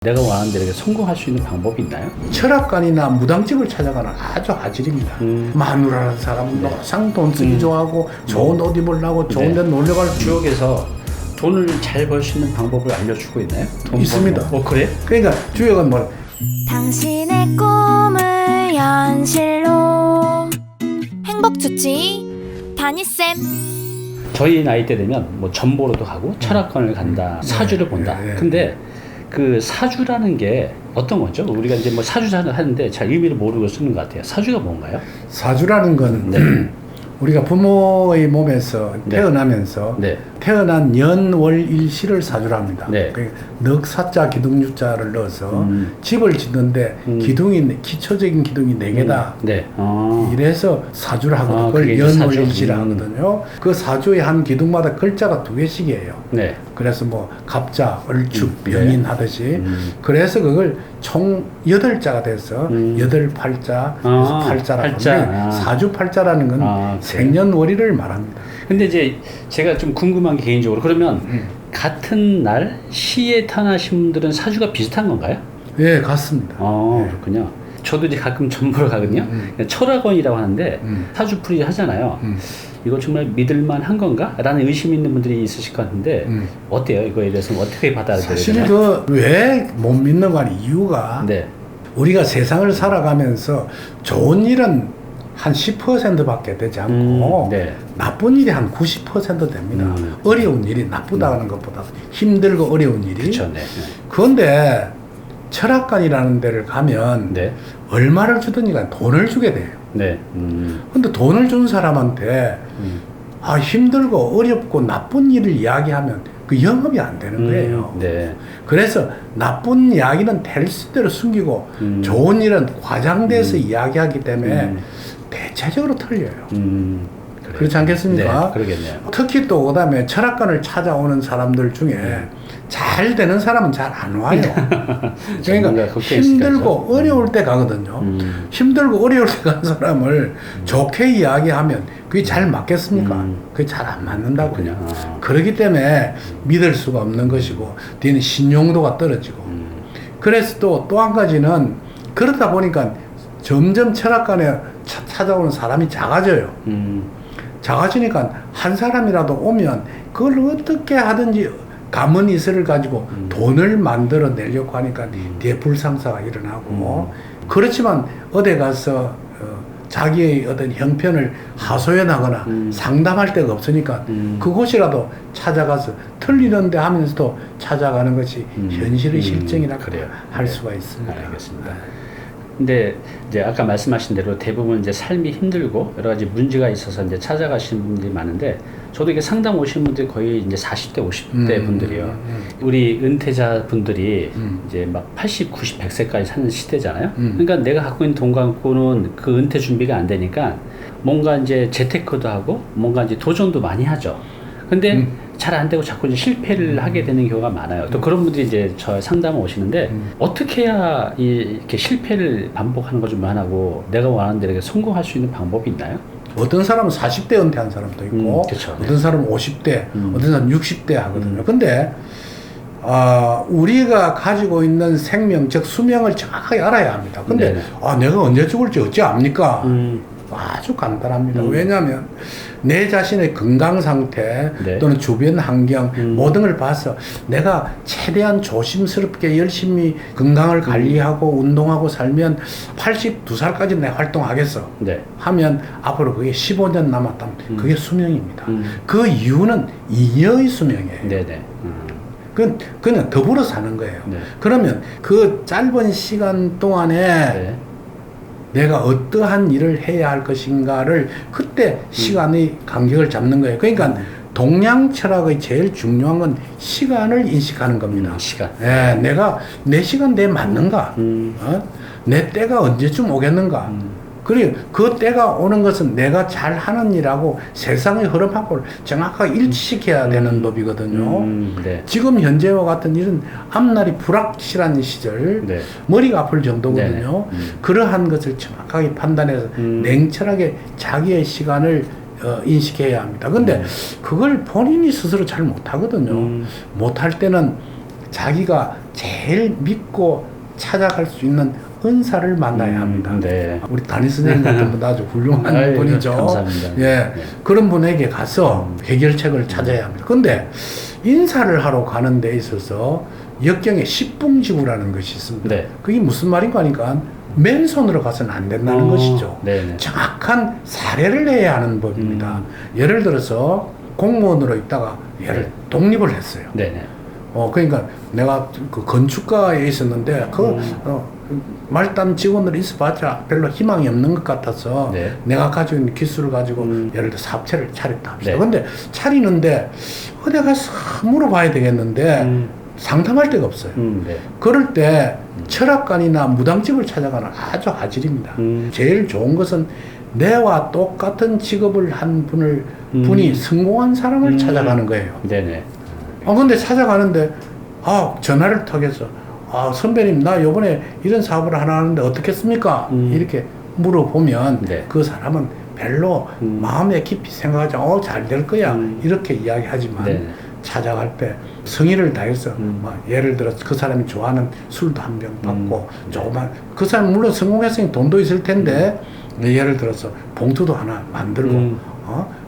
내가 원하는 대로 성공할 수 있는 방법이 있나요? 철학관이나 무당집을 찾아가는 아주 아질입니다. 마누라라는 사람은 항상 돈 쓰기 좋아하고 좋은 옷 입으려고 좋은 데 놀러 갈 주역에서 돈을 잘 벌 수 있는 방법을 알려주고 있나요? 돈 있습니다. 그래? 그러니까 주역은 뭐 당신의 꿈을 현실로 행복주치 다니쌤. 저희 나이 때 되면 뭐 전보로도 가고 철학관을 간다, 사주를 본다. 근데 그 사주라는 게 어떤 거죠? 우리가 이제 뭐 사주 하는데 잘 의미를 모르고 쓰는 것 같아요. 사주가 뭔가요? 사주라는 건 우리가 부모의 몸에서 태어나면서 태어난 년, 월, 일, 시를 사주랍니다. 넉, 사자, 기둥, 유자를 넣어서 집을 짓는데 기초적인 기둥이 4개다. 이래서 사주를 하거든요. 그걸 연, 월, 일, 시를 하거든요. 그 사주의 한 기둥마다 글자가 2개씩이에요. 그래서 뭐 갑자, 얼축, 병인 하듯이 그래서 그걸 총 8자가 돼서 8팔자, 그래서 팔자라고 하는데 사주팔자라는 건 생년월일을 말합니다. 근데 이제 제가 좀 궁금한 게 개인적으로 그러면 같은 날 시에 태어나신 분들은 사주가 비슷한 건가요? 예, 같습니다. 그렇군요. 저도 이제 가끔 전보러 가거든요. 철학원이라고 하는데 사주풀이 하잖아요. 이거 정말 믿을만한 건가? 라는 의심 있는 분들이 있으실 것 같은데 어때요? 이거에 대해서 어떻게 받아들여야 되나요? 사실 왜 못 믿는 건 이유가 우리가 세상을 살아가면서 좋은 일은 한 10%밖에 되지 않고 나쁜 일이 한 90% 됩니다. 어려운 일이 나쁘다는 것보다 힘들고 어려운 일이. 그런데 철학관이라는 데를 가면 얼마를 주든가 돈을 주게 돼요. 근데 돈을 준 사람한테 힘들고 어렵고 나쁜 일을 이야기하면 그 영업이 안 되는 거예요. 그래서 나쁜 이야기는 텔스대로 숨기고 좋은 일은 과장돼서 이야기하기 때문에 대체적으로 틀려요. 그렇지 않겠습니까? 그러겠네요. 특히 또 그다음에 철학관을 찾아오는 사람들 중에 잘 되는 사람은 잘 안 와요. 그러니까 힘들고 어려울 때 가거든요. 힘들고 어려울 때 간 사람을 좋게 이야기하면 그게 잘 맞겠습니까? 그게 잘 안 맞는다고요. 그렇기 때문에 믿을 수가 없는 것이고 뒤는 신용도가 떨어지고 그래서 또 한 가지는 그러다 보니까 점점 철학관에 찾아오는 사람이 작아져요. 작아지니까 한 사람이라도 오면 그걸 어떻게 하든지 가문이슬을 가지고 돈을 만들어 내려고 하니까 뒤에 불상사가 일어나고 그렇지만 어디 가서 자기의 어떤 형편을 하소연하거나 상담할 데가 없으니까 그곳이라도 찾아가서 틀리는데 하면서도 찾아가는 것이 현실의 실정이라고 할 수가 있습니다. 알겠습니다. 근데 이제 아까 말씀하신 대로 대부분 이제 삶이 힘들고 여러 가지 문제가 있어서 이제 찾아가시는 분들이 많은데 저도 이게 상담 오시는 분들이 거의 이제 40대, 50대 분들이요. 우리 은퇴자 분들이 이제 막 80, 90, 100세까지 사는 시대잖아요. 그러니까 내가 갖고 있는 돈 갖고는 그 은퇴 준비가 안 되니까 뭔가 이제 재테크도 하고 뭔가 이제 도전도 많이 하죠. 근데 잘 안 되고 자꾸 이제 실패를 하게 되는 경우가 많아요. 또 그런 분들이 이제 저 상담을 오시는데 어떻게 해야 이렇게 실패를 반복하는 거 좀 안 하고 내가 원하는 대로 성공할 수 있는 방법이 있나요? 어떤 사람은 40대 은퇴한 사람도 있고 어떤 사람은 50대, 어떤 사람은 60대 하거든요. 근데 우리가 가지고 있는 생명, 즉 수명을 정확하게 알아야 합니다. 근데 내가 언제 죽을지 어찌 압니까? 아주 간단합니다. 왜냐하면 내 자신의 건강 상태 또는 주변 환경 모든 걸 봐서 내가 최대한 조심스럽게 열심히 건강을 관리하고 운동하고 살면 82살까지 내가 활동하겠어 하면 앞으로 그게 15년 남았다면 그게 수명입니다. 그 이유는 잉여의 수명이에요. 그냥 더불어 사는 거예요. 그러면 그 짧은 시간 동안에 내가 어떠한 일을 해야 할 것인가를 그때 시간의 간격을 잡는 거예요. 그러니까 동양 철학의 제일 중요한 건 시간을 인식하는 겁니다. 내가 내 시간 내에 맞는가? 내 때가 언제쯤 오겠는가? 그리고 그 때가 오는 것은 내가 잘 하는 일하고 세상의 흐름하고 정확하게 일치시켜야 되는 법이거든요. 지금 현재와 같은 일은 앞날이 불확실한 시절, 머리가 아플 정도거든요. 그러한 것을 정확하게 판단해서 냉철하게 자기의 시간을 인식해야 합니다. 근데 그걸 본인이 스스로 잘 못하거든요. 못할 때는 자기가 제일 믿고 찾아갈 수 있는 은사를 만나야 합니다. 네. 우리 담임 선생님 같은 분 아주 훌륭한 아유, 분이죠. 감사합니다. 예, 네. 그런 분에게 가서 해결책을 찾아야 합니다. 근데 인사를 하러 가는 데 있어서 역경에 십붕지구라는 것이 있습니다. 네. 그게 무슨 말인가 하니까 맨손으로 가서는 안 된다는 것이죠. 네네. 정확한 사례를 내야 하는 법입니다. 예를 들어서 공무원으로 있다가 독립을 했어요. 네네. 그러니까 내가 그 건축가에 있었는데 말단 직원으로 있어봤자 별로 희망이 없는 것 같아서 네. 내가 가지고 있는 기술을 가지고 예를 들어 사업체를 차렸다 합시다. 네. 근데 차리는데 어디 가서 물어봐야 되겠는데 상담할 데가 없어요. 네. 그럴 때 철학관이나 무당집을 찾아가는 아주 아질입니다. 제일 좋은 것은 내와 똑같은 직업을 한 분이 성공한 사람을 찾아가는 거예요. 네네. 근데 찾아가는데, 전화를 통해서, 선배님, 나 요번에 이런 사업을 하나 하는데 어떻겠습니까? 이렇게 물어보면, 네. 그 사람은 별로 마음에 깊이 생각하지, 잘 될 거야. 이렇게 이야기하지만, 네. 찾아갈 때 성의를 다해서, 예를 들어 그 사람이 좋아하는 술도 한 병 받고, 조그만, 그 사람 물론 성공했으니 돈도 있을 텐데, 예를 들어서 봉투도 하나 만들고,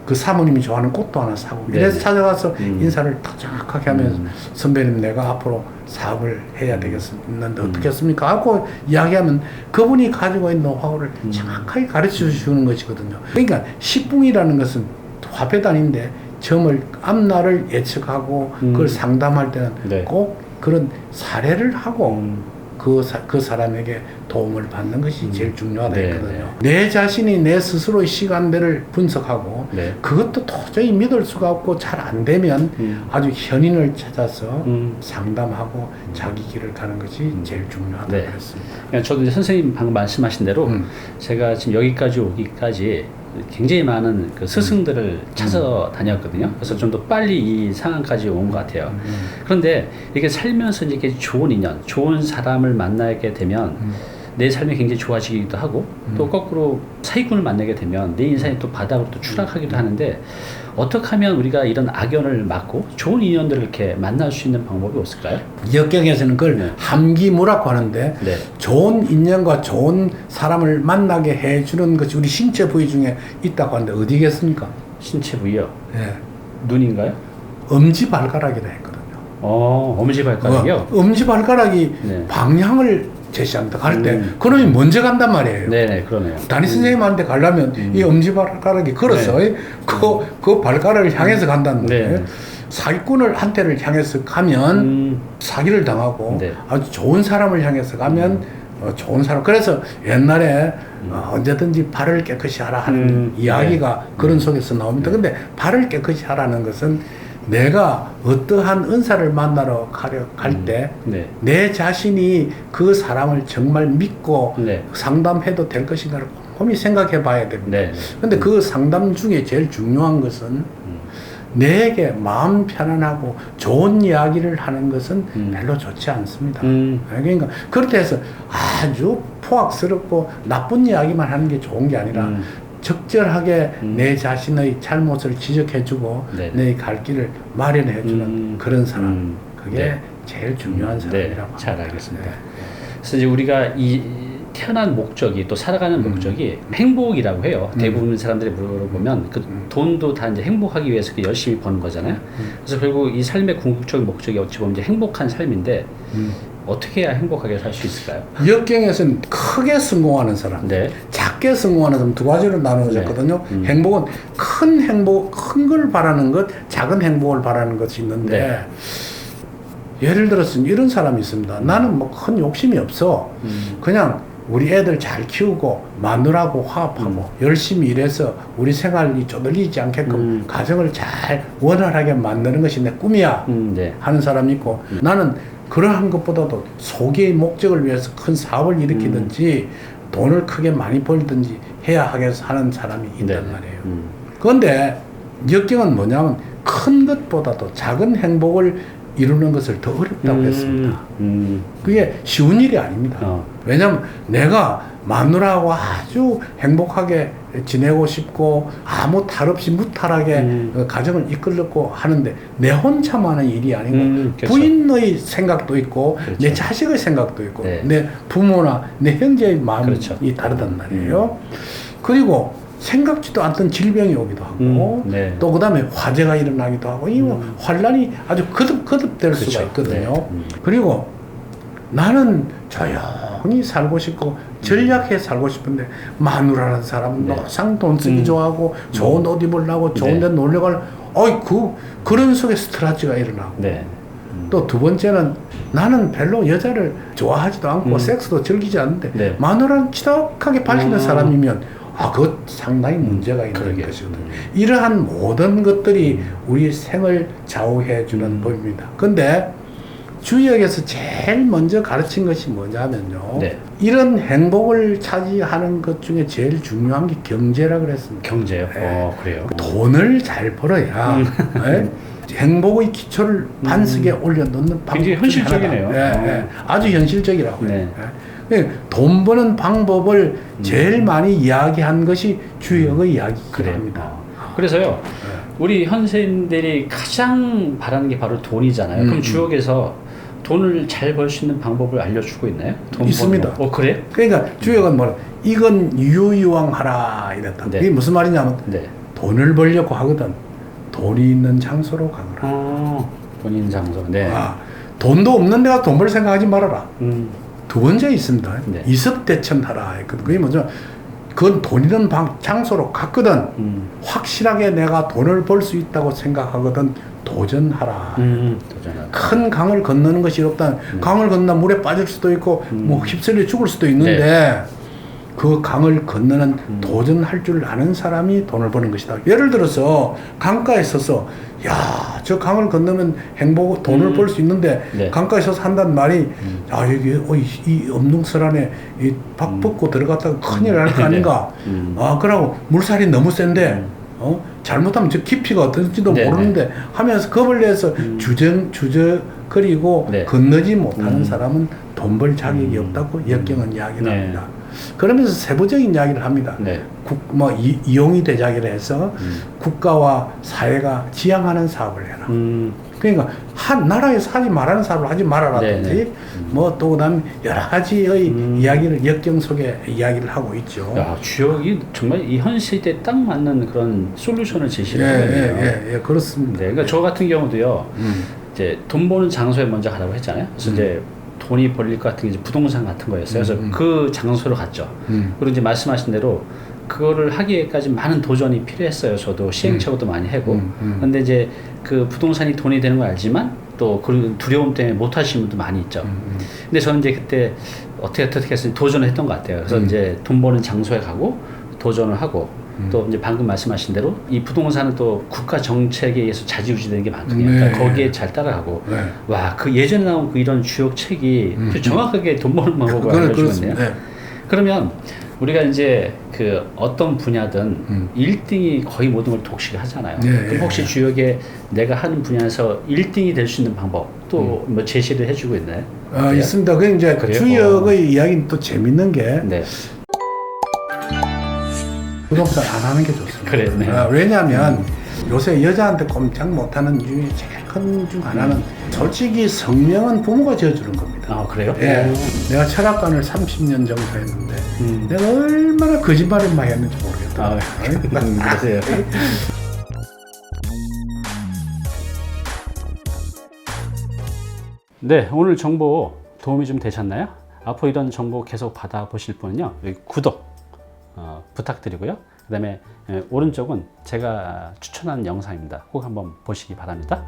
그 사모님이 좋아하는 꽃도 하나 사고 이래서 찾아가서 인사를 딱 정확하게 하면서 선배님 내가 앞으로 사업을 해야 되겠는데 어떻겠습니까? 하고 이야기하면 그분이 가지고 있는 노하우를 정확하게 가르쳐 주는 것이거든요. 그러니까 십붕이라는 것은 화폐단인데 점을 앞날을 예측하고 그걸 상담할 때는 네. 꼭 그런 사례를 하고 그 사람에게 도움을 받는 것이 제일 중요하다 했거든요. 내 자신이 내 스스로의 시간들을 분석하고 네. 그것도 도저히 믿을 수가 없고 잘 안 되면 아주 현인을 찾아서 상담하고 자기 길을 가는 것이 제일 중요하다고 네. 했습니다. 그러니까 저도 이제 선생님 방금 말씀하신 대로 제가 지금 여기까지 오기까지 굉장히 많은 그 스승들을 찾아다녔거든요. 그래서 좀 더 빨리 이 상황까지 온 것 같아요. 그런데 이렇게 살면서 이렇게 좋은 인연, 좋은 사람을 만나게 되면 내 삶이 굉장히 좋아지기도 하고 또 거꾸로 사기꾼을 만나게 되면 내 인생이 또 바닥으로 또 추락하기도 하는데 어떻게 하면 우리가 이런 악연을 막고 좋은 인연들을 이렇게 만날 수 있는 방법이 없을까요? 역경에서는 그걸 함기무라고 하는데 네. 좋은 인연과 좋은 사람을 만나게 해주는 것이 우리 신체 부위 중에 있다고 하는데 어디겠습니까? 신체 부위요? 예. 눈인가요? 엄지발가락이라 했거든요. 엄지발가락이요? 엄지발가락이 네. 방향을 제시합니다. 갈 때 그놈이 먼저 간단 말이에요. 네네, 그러네요. 담임 선생님한테 가려면 이 엄지발가락이 걸어서 그 발가락을 향해서 간다는 거예요. 네. 사기꾼을 한테를 향해서 가면 사기를 당하고 네. 아주 좋은 사람을 향해서 가면 좋은 사람. 그래서 옛날에 언제든지 발을 깨끗이 하라 하는 이야기가 그런 속에서 나옵니다. 근데 발을 깨끗이 하라는 것은 내가 어떠한 은사를 만나러 갈 때 내 자신이 그 사람을 정말 믿고 상담해도 될 것인가를 곰곰이 생각해 봐야 됩니다. 근데 그 상담 중에 제일 중요한 것은 내게 마음 편안하고 좋은 이야기를 하는 것은 별로 좋지 않습니다. 그러니까 그렇게 해서 아주 포악스럽고 나쁜 이야기만 하는 게 좋은 게 아니라 적절하게 내 자신의 잘못을 지적해주고 내 갈 길을 마련해주는 그런 사람. 그게 제일 중요한 사람이라고 잘 알겠습니다. 그래서 이제 우리가 이 태어난 목적이 또 살아가는 목적이 행복이라고 해요. 대부분 사람들이 물어보면 그 돈도 다 이제 행복하기 위해서 그 열심히 버는 거잖아요. 그래서 결국 이 삶의 궁극적인 목적이 어찌 보면 이제 행복한 삶인데 어떻게 해야 행복하게 살 수 있을까요? 역경에서는 크게 성공하는 사람, 작게 성공하는 사람 두 가지로 나누어졌거든요. 행복은 큰 걸 바라는 것, 작은 행복을 바라는 것이 있는데 예를 들어서 이런 사람이 있습니다. 나는 뭐 큰 욕심이 없어. 그냥 우리 애들 잘 키우고 마누라하고 화합하고 열심히 일해서 우리 생활이 쪼들리지 않게끔 가정을 잘 원활하게 만드는 것이 내 꿈이야 하는 사람이 있고 나는 그러한 것보다도 소기의 목적을 위해서 큰 사업을 일으키든지 돈을 크게 많이 벌든지 해야 하겠어 하는 사람이 있단 말이에요. 그런데 역경은 뭐냐면 큰 것보다도 작은 행복을 이루는 것을 더 어렵다고 했습니다. 그게 쉬운 일이 아닙니다. 왜냐하면 내가 마누라하고 아주 행복하게 지내고 싶고 아무 탈 없이 무탈하게 가정을 이끌려고 하는데 내 혼자만의 일이 아니고 그렇죠. 부인의 생각도 있고 그렇죠. 내 자식의 생각도 있고 네. 내 부모나 내 형제의 마음이 그렇죠. 다르단 말이에요. 그리고 생각지도 않던 질병이 오기도 하고 네. 또 그다음에 화재가 일어나기도 하고 이 환란이 아주 거듭될 그렇죠. 수가 있거든요. 네. 그리고 나는 조용히 살고 싶고 전략해 살고 싶은데 마누라라는 사람은 네. 노상 돈 쓰기 좋아하고 좋은 옷 입으려고 좋은 데 네. 놀러 갈 그런 속에 스트레스가 일어나고 네. 또 두 번째는 나는 별로 여자를 좋아하지도 않고 섹스도 즐기지 않는데 네. 마누라는 지독하게 밝히는 사람이면 그거 상당히 문제가 있는 그러게요. 것이거든요. 이러한 모든 것들이 우리 생을 좌우해 주는 법입니다. 근데 주역에서 제일 먼저 가르친 것이 뭐냐면요. 네. 이런 행복을 차지하는 것 중에 제일 중요한 게 경제라 그랬습니다. 경제요? 네. 그래요? 돈을 잘 벌어야 네? 행복의 기초를 반석에 올려놓는 방법. 굉장히 현실적이네요. 네. 아주 현실적이라고요. 네. 돈 버는 방법을 제일 많이 이야기한 것이 주역의 이야기입니다. 그래요. 그래서요, 우리 현세인들이 가장 바라는 게 바로 돈이잖아요. 그럼 주역에서 돈을 잘 벌 수 있는 방법을 알려주고 있나요? 돈 있습니다. 버는 거. 그래? 그러니까 주역은 뭐라 이건 유유왕하라 이랬다. 네. 이게 무슨 말이냐면 네. 돈을 벌려고 하거든 돈이 있는 장소로 가거라. 본인 장소. 네. 돈도 없는 데가 돈 벌 생각하지 말아라. 두 번째 있습니다. 네. 이석대천하라 했거든. 그게 뭐죠? 그건 돈 있는 장소로 갔거든. 확실하게 내가 돈을 벌 수 있다고 생각하거든. 도전하라. 도전하라. 큰 강을 건너는 것이 어렵다. 강을 건너 물에 빠질 수도 있고 뭐 휩쓸려 죽을 수도 있는데 그 강을 건너는 도전할 줄 아는 사람이 돈을 버는 것이다. 예를 들어서 강가에 서서 저 강을 건너면 돈을 벌 수 있는데 네. 강가에 서서 한단 말이 여기 이 엄동설안에 박 벗고 들어갔다가 큰일 날 거 아닌가. 그러고 물살이 너무 센데 잘못하면 저 깊이가 어떤지도 네네. 모르는데 하면서 겁을 내서 주저거리고 네. 건너지 못하는 사람은 돈 벌 자격이 없다고 역경은 이야기를 네. 합니다. 그러면서 세부적인 이야기를 합니다. 네. 이용이 대작을 해서 국가와 사회가 지향하는 사업을 해라. 그러니까 한 나라에서 하지 말라는 사업을 하지 말아라든지 또 그다음 여러 가지의 이야기를 역경 속에 이야기를 하고 있죠. 주역이 정말 이 현 시대에 딱 맞는 그런 솔루션을 제시를 하거든요. 예, 그렇습니다. 네, 그러니까 저 같은 경우도요. 이제 돈 버는 장소에 먼저 가라고 했잖아요. 그래서 이제 돈이 벌릴 것 같은 게 이제 부동산 같은 거였어요. 그래서 그 장소로 갔죠. 그리고 이제 말씀하신 대로 그거를 하기에까지 많은 도전이 필요했어요. 저도 시행착오도 많이 하고. 근데 이제 그 부동산이 돈이 되는 걸 알지만 또 그 두려움 때문에 못 하시는 분도 많이 있죠. 근데 저는 이제 그때 어떻게 해서 도전을 했던 것 같아요. 그래서 이제 돈 버는 장소에 가고 도전을 하고 또 이제 방금 말씀하신 대로 이 부동산은 또 국가 정책에 의해서 좌지우지되는 게 많거든요. 그러니까 거기에 잘 따라가고 그 예전에 나온 이런 주역 책이 정확하게 돈 버는 방법을 알려주겠네요. 그러면 우리가 이제 그 어떤 분야든 1등이 거의 모든 걸 독식을 하잖아요. 그럼 혹시 주역에 내가 하는 분야에서 1등이 될 수 있는 방법 또 뭐 제시를 해주고 있나요? 있습니다. 그 이제 주역의 이야기는 또 재밌는 게 부동산 안 하는 게 좋습니다. 왜냐하면 요새 여자한테 꼼짝 못하는 중에 제일 큰 중 하나는 솔직히 성명은 부모가 지어주는 겁니다. 그래요? 내가 철학관을 30년 정도 했는데 내가 얼마나 거짓말을 많이 했는지 모르겠다. 그러세요. 네, 오늘 정보 도움이 좀 되셨나요? 앞으로 이런 정보 계속 받아보실 분은요, 여기 구독 부탁드리고요. 그 다음에 오른쪽은 제가 추천한 영상입니다. 꼭 한번 보시기 바랍니다.